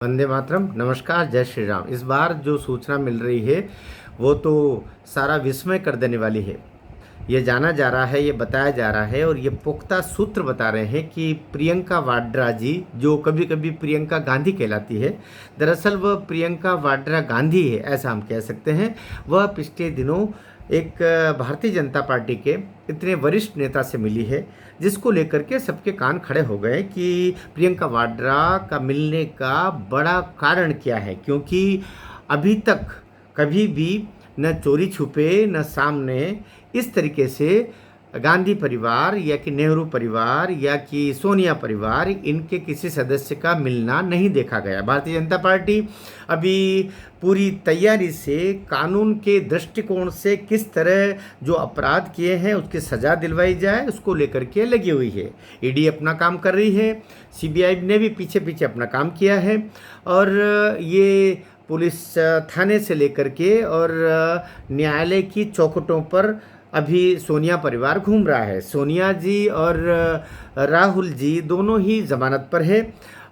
वंदे मातरम। नमस्कार, जय श्री राम। इस बार जो सूचना मिल रही है वो तो सारा विस्मय कर देने वाली है। ये जाना जा रहा है, ये बताया जा रहा है और ये पुख्ता सूत्र बता रहे हैं कि प्रियंका वाड्रा जी, जो कभी कभी प्रियंका गांधी कहलाती है, दरअसल वह प्रियंका वाड्रा गांधी है, ऐसा हम कह सकते हैं। वह पिछले दिनों एक भारतीय जनता पार्टी के इतने वरिष्ठ नेता से मिली है, जिसको लेकर के सबके कान खड़े हो गए कि प्रियंका वाड्रा का मिलने का बड़ा कारण क्या है। क्योंकि अभी तक कभी भी न चोरी छुपे न सामने इस तरीके से गांधी परिवार या कि नेहरू परिवार या कि सोनिया परिवार, इनके किसी सदस्य का मिलना नहीं देखा गया। भारतीय जनता पार्टी अभी पूरी तैयारी से कानून के दृष्टिकोण से किस तरह जो अपराध किए हैं उसकी सज़ा दिलवाई जाए, उसको लेकर के लगी हुई है। ईडी अपना काम कर रही है, सीबीआई ने भी पीछे पीछे अपना काम किया है और ये पुलिस थाने से लेकर के और न्यायालय की चौखटों पर अभी सोनिया परिवार घूम रहा है। सोनिया जी और राहुल जी दोनों ही जमानत पर है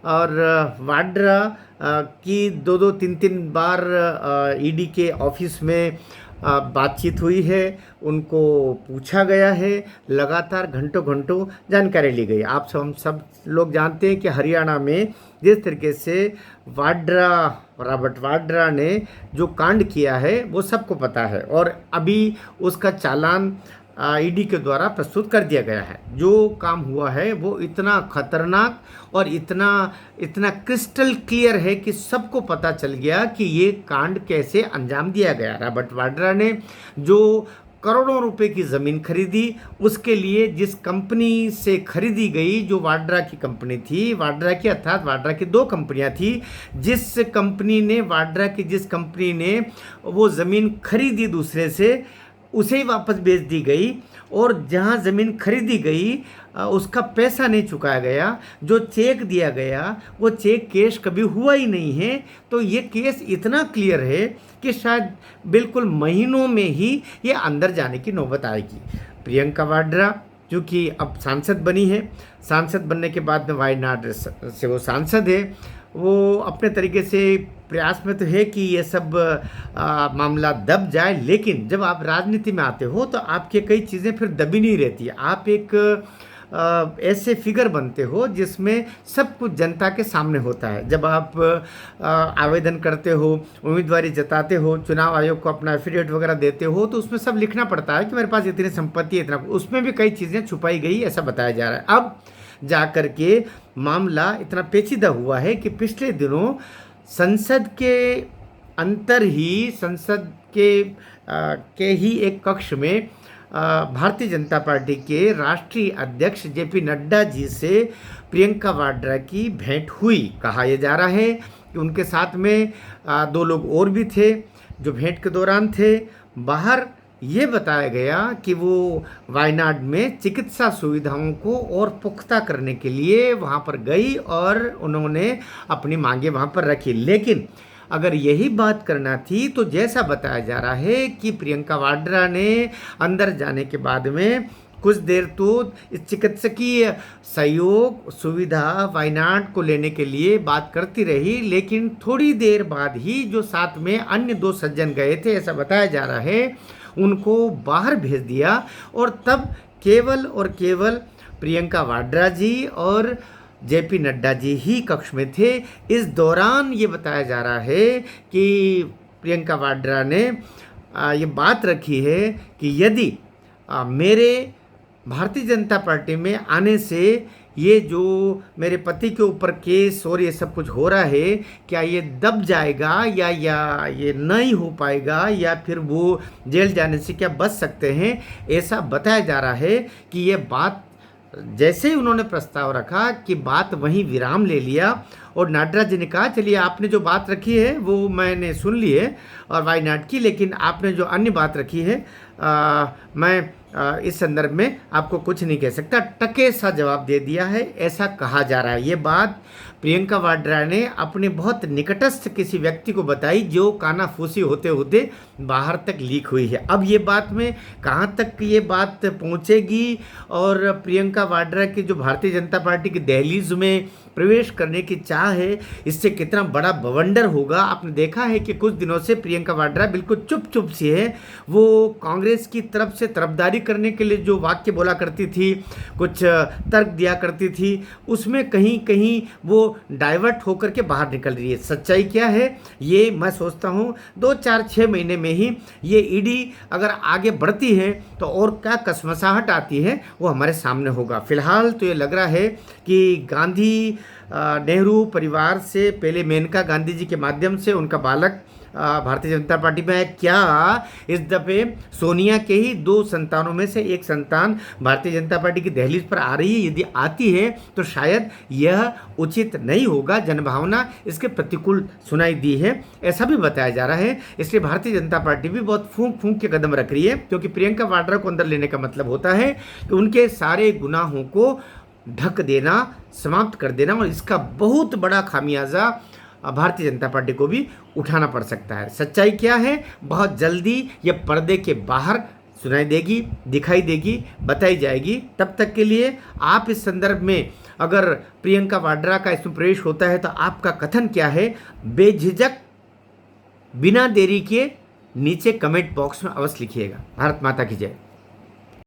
और वाड्रा की दो दो तीन तीन बार ईडी के ऑफिस में बातचीत हुई है, उनको पूछा गया है, लगातार घंटों घंटों जानकारी ली गई। हम सब लोग जानते हैं कि हरियाणा में जिस तरीके से रॉबर्ट वाड्रा ने जो कांड किया है वो सबको पता है और अभी उसका चालान ईडी के द्वारा प्रस्तुत कर दिया गया है। जो काम हुआ है वो इतना खतरनाक और इतना इतना क्रिस्टल क्लियर है कि सबको पता चल गया कि ये कांड कैसे अंजाम दिया गया। रॉबर्ट वाड्रा ने जो करोड़ों रुपए की ज़मीन खरीदी, उसके लिए जिस कंपनी से खरीदी गई, जो वाड्रा की कंपनी थी, वाड्रा की अर्थात वाड्रा की दो कंपनियां थी, जिस कंपनी ने वो ज़मीन खरीदी दूसरे से, उसे ही वापस बेच दी गई और जहां ज़मीन खरीदी गई उसका पैसा नहीं चुकाया गया। जो चेक दिया गया वो चेक कैश कभी हुआ ही नहीं है। तो ये केस इतना क्लियर है कि शायद बिल्कुल महीनों में ही ये अंदर जाने की नौबत आएगी। प्रियंका वाड्रा चूँकि अब सांसद बनी है, सांसद बनने के बाद में वायनाड से वो सांसद है, वो अपने तरीके से प्रयास में तो है कि ये सब मामला दब जाए। लेकिन जब आप राजनीति में आते हो तो आपके कई चीज़ें फिर दबी नहीं रहती। आप एक ऐसे फिगर बनते हो जिसमें सब कुछ जनता के सामने होता है। जब आप आवेदन करते हो, उम्मीदवारी जताते हो, चुनाव आयोग को अपना एफिडेविट वगैरह देते हो, तो उसमें सब लिखना पड़ता है कि मेरे पास इतनी संपत्ति है, इतना। उसमें भी कई चीज़ें छुपाई गई, ऐसा बताया जा रहा है। अब जाकर के मामला इतना पेचीदा हुआ है कि पिछले दिनों संसद के ही एक कक्ष में भारतीय जनता पार्टी के राष्ट्रीय अध्यक्ष जेपी नड्डा जी से प्रियंका वाड्रा की भेंट हुई। कहा यह जा रहा है कि उनके साथ में दो लोग और भी थे जो भेंट के दौरान थे। बाहर ये बताया गया कि वो वायनाड में चिकित्सा सुविधाओं को और पुख्ता करने के लिए वहाँ पर गई और उन्होंने अपनी मांगे वहाँ पर रखी। लेकिन अगर यही बात करना थी तो जैसा बताया जा रहा है कि प्रियंका वाड्रा ने अंदर जाने के बाद में कुछ देर तो इस चिकित्सकीय सहयोग सुविधा वायनाड को लेने के लिए बात करती रही, लेकिन थोड़ी देर बाद ही जो साथ में अन्य दो सज्जन गए थे, ऐसा बताया जा रहा है, उनको बाहर भेज दिया और तब केवल और केवल प्रियंका वाड्रा जी और जेपी नड्डा जी ही कक्ष में थे। इस दौरान ये बताया जा रहा है कि प्रियंका वाड्रा ने ये बात रखी है कि यदि मेरे भारतीय जनता पार्टी में आने से ये जो मेरे पति के ऊपर केस और ये सब कुछ हो रहा है, क्या ये दब जाएगा या ये नहीं हो पाएगा या फिर वो जेल जाने से क्या बच सकते हैं, ऐसा बताया जा रहा है कि ये बात जैसे ही उन्होंने प्रस्ताव रखा कि बात वहीं विराम ले लिया और नड्डा जी ने कहा चलिए आपने जो बात रखी है वो मैंने सुन ली है और वायनाड की, लेकिन आपने जो अन्य बात रखी है मैं इस संदर्भ में आपको कुछ नहीं कह सकता, टके सा जवाब दे दिया है, ऐसा कहा जा रहा है। ये बात प्रियंका वाड्रा ने अपने बहुत निकटस्थ किसी व्यक्ति को बताई, जो कानाफूसी होते होते बाहर तक लीक हुई है। अब ये बात में कहाँ तक ये बात पहुँचेगी और प्रियंका वाड्रा की जो भारतीय जनता पार्टी की दहलीज में प्रवेश करने की चाह है, इससे कितना बड़ा बवंडर होगा। आपने देखा है कि कुछ दिनों से प्रियंका वाड्रा बिल्कुल चुप चुप सी है। वो कांग्रेस की तरफ से तरफदारी करने के लिए जो वाक्य बोला करती थी, कुछ तर्क दिया करती थी, उसमें कहीं कहीं वो डाइवर्ट होकर के बाहर निकल रही है। सच्चाई क्या है, ये मैं सोचता हूँ 2-4-6 महीने में ही ये ईडी अगर आगे बढ़ती है तो और क्या कसमसाहट आती है वो हमारे सामने होगा। फिलहाल तो ये लग रहा है कि गांधी नेहरू परिवार से पहले मेनका गांधी जी के माध्यम से उनका बालक भारतीय जनता पार्टी में है। क्या इस दफे सोनिया के ही 2 संतानों में से एक संतान भारतीय जनता पार्टी की दहलीज पर आ रही है? यदि आती है तो शायद यह उचित नहीं होगा। जनभावना इसके प्रतिकूल सुनाई दी है, ऐसा भी बताया जा रहा है। इसलिए भारतीय जनता पार्टी भी बहुत फूंक फूंक के कदम रख रही है, क्योंकि प्रियंका वाड्रा को अंदर लेने का मतलब होता है कि उनके सारे गुनाहों को ढक देना, समाप्त कर देना, और इसका बहुत बड़ा खामियाजा भारतीय जनता पार्टी को भी उठाना पड़ सकता है। सच्चाई क्या है, बहुत जल्दी ये पर्दे के बाहर सुनाई देगी, दिखाई देगी, बताई जाएगी। तब तक के लिए आप इस संदर्भ में अगर प्रियंका वाड्रा का इसमें प्रवेश होता है तो आपका कथन क्या है, बेझिझक बिना देरी के नीचे कमेंट बॉक्स में अवश्य लिखिएगा। भारत माता की जय।